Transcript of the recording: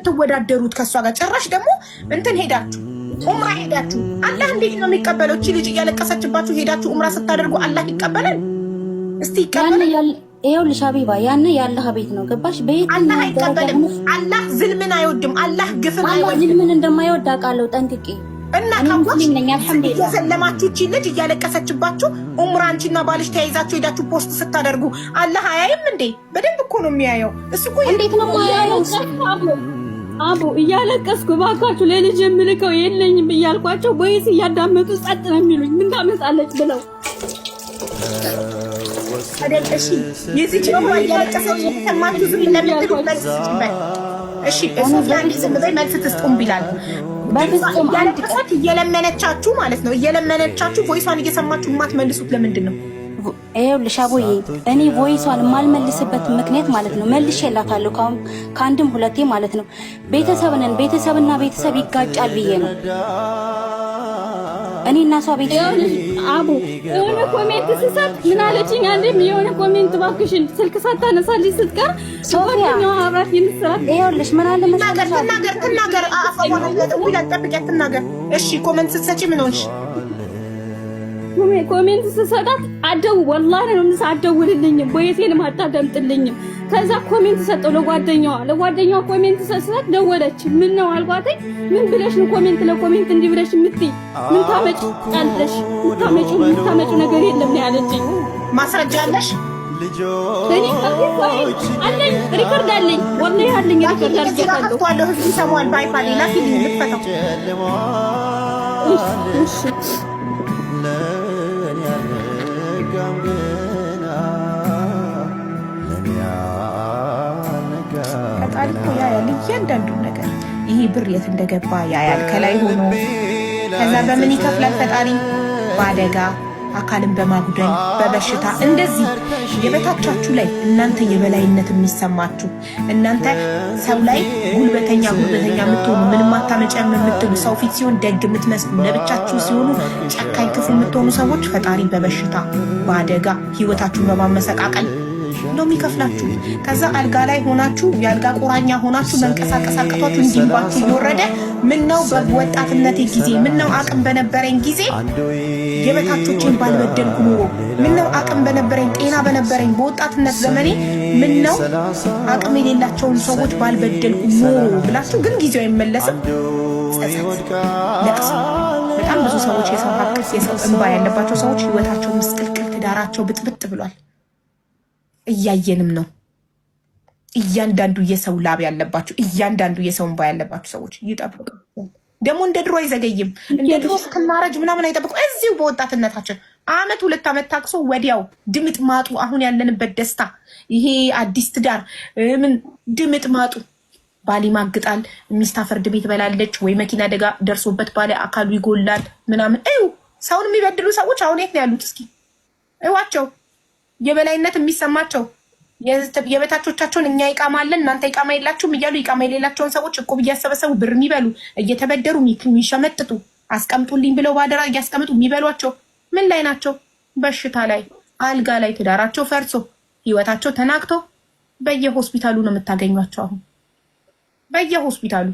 የምትወዳደሩት ከሷ ጋር? ጭራሽ ደግሞ እንትን ሄዳችሁ ኡምራ ሄዳችሁ አላህ እንዴት ነው የሚቀበለው? እቺ ልጅ እያለቀሰችባችሁ ሄዳችሁ ኡምራ ስታደርጉ አላህ ይቀበላል? እስቲ ይቀበላል? ይኸውልሽ ሀቢባ ያነ የአላህ ቤት ነው ገባሽ? ቤት አላህ አይቀበልም። አላህ ዝልምን አይወድም። አላህ ግፍን አይወድም። ዝልምን እንደማይወድ አውቃለሁ ጠንቅቄ። እና ካወቅሽ የሰለማችሁ እቺ ልጅ እያለቀሰችባችሁ ኡምራ አንቺና ባልሽ ተያይዛችሁ ሄዳችሁ ፖስት ስታደርጉ አላህ አያይም እንዴ? በደንብ እኮ ነው የሚያየው። እሱ እኮ እንዴት ነው ማያየው? አቡ እያለቀስኩ ባካችሁ ለልጅ የምልከው የለኝም እያልኳቸው ወይስ እያዳመጡ ጸጥ ነው የሚሉኝ? ምን ታመጣለች ብለው አደልሽ የዚህ ነው እያለቀሰች ተማችሁ ዝም ለምትሉ መልስ ይችላል። እሺ እሱ ያንዲ ዝም በይ መልስ ትስጡም ቢላል በፍጹም አንድ ቀን እየለመነቻችሁ ማለት ነው። እየለመነቻችሁ ቮይሷን እየሰማችሁ ማትመልሱት ለምንድን ነው? ይኸውልሽ አቦዬ እኔ ቮይሷን የማልመልስበት ምክንያት ማለት ነው መልሼላታለሁ ከአንድም ሁለቴ ማለት ነው። ቤተሰብነን ቤተሰብና ቤተሰብ ይጋጫል ብዬ ነው እኔ እና እሷ ቤተሰብ አቡ የሆነ ኮሜንት ስሰጥ ምን አለችኝ? አንዴም የሆነ ኮሜንት ባክሽን ስልክ ሳታነሳልኝ ስትቀር ሶፊያው አብራት የምትሰራት ይኸውልሽ ምን አለ መሰለሽ ትናገር አፋዋን አትለጥም ይላል። ጠብቂያት ትናገር። እሺ ኮሜንት ስትሰጪ ምን ሆንሽ? ኮሜንት ስሰጣት ወላሂ ነው አትደውልልኝም፣ ቦይቴንም አታዳምጥልኝም። ከዛ ኮሜንት ሰጠው ለጓደኛዋ ኮሜንት ሰጣት። ደወለች። ምን ነው አልኳት። ምን ብለሽ ነው ኮሜንት ለኮሜንት እንዲህ ብለሽ የምትይ? ምን ታመጪያለሽ? የምታመጪው ነገር የለም ነው ያለችኝ። ማስረጃ አለሽ? እኔ አለኝ ሪከርድ አለኝ፣ ወላሂ አለኝ ሪከርድ አለኝ። ህዝብ ይሰማዋል። ባይፋል ላኪ ልትፈታው። እሺ ፈጣሪ እኮ ያያል እያንዳንዱን ነገር። ይሄ ብር የት እንደገባ ያያል ከላይ ሆኖ። ከዛ በምን ይከፍላል ፈጣሪ? በአደጋ አካልን በማጉደል በበሽታ እንደዚህ የበታቻችሁ ላይ እናንተ የበላይነት የሚሰማችሁ እናንተ ሰው ላይ ጉልበተኛ የምትሆኑ ምንም አታመጪም የምትሉ ሰው ፊት ሲሆን ደግ የምትመስሉ ለብቻችሁ ሲሆኑ ጨካኝ ክፉ የምትሆኑ ሰዎች ፈጣሪ በበሽታ በአደጋ ህይወታችሁን በማመሰቃቀል ነው የሚከፍላችሁ። ከዛ አልጋ ላይ ሆናችሁ የአልጋ ቁራኛ ሆናችሁ መንቀሳቀስ አቅቷችሁ እንዲባችሁ እየወረደ ምነው በወጣትነቴ ጊዜ ምነው አቅም በነበረኝ ጊዜ የበታቾቼን ባልበደልኩ ኖሮ ምነው አቅም በነበረኝ ጤና በነበረኝ በወጣትነት ዘመኔ ምነው አቅም የሌላቸውን ሰዎች ባልበደልኩ ኖሮ ብላችሁ ግን ጊዜው አይመለስም። ለቅሶ በጣም ብዙ ሰዎች የሰው ሀቅ የሰው እንባ ያለባቸው ሰዎች ህይወታቸው ምስቅልቅል ትዳራቸው ብጥብጥ ብሏል። እያየንም ነው። እያንዳንዱ የሰው ላብ ያለባችሁ እያንዳንዱ የሰው እንባ ያለባችሁ ሰዎች ይጠብቁ። ደግሞ እንደ ድሮ አይዘገይም። እንደ ድሮ እስክናረጅ ምናምን አይጠብቁ። እዚሁ በወጣትነታችን አመት 2 አመት ታክሶ ወዲያው ድምጥ ማጡ። አሁን ያለንበት ደስታ ይሄ አዲስ ትዳር ምን ድምጥ ማጡ። ባል ይማግጣል፣ ሚስት ፍርድ ቤት በላለች፣ ወይ መኪና አደጋ ደርሶበት ባለ አካሉ ይጎላል ምናምን። ሰውን የሚበድሉ ሰዎች አሁን የት ነው ያሉት? እስኪ እዋቸው የበላይነት የሚሰማቸው የበታቾቻቸውን እኛ ይቃማለን እናንተ ይቃማ የላችሁም እያሉ ይቃማ የሌላቸውን ሰዎች እቁብ እያሰበሰቡ ብር የሚበሉ እየተበደሩ የሚሸመጥጡ አስቀምጡልኝ ብለው ባደራ እያስቀምጡ የሚበሏቸው ምን ላይ ናቸው? በሽታ ላይ አልጋ ላይ ትዳራቸው ፈርሶ ህይወታቸው ተናግቶ በየሆስፒታሉ ነው የምታገኟቸው። አሁን በየሆስፒታሉ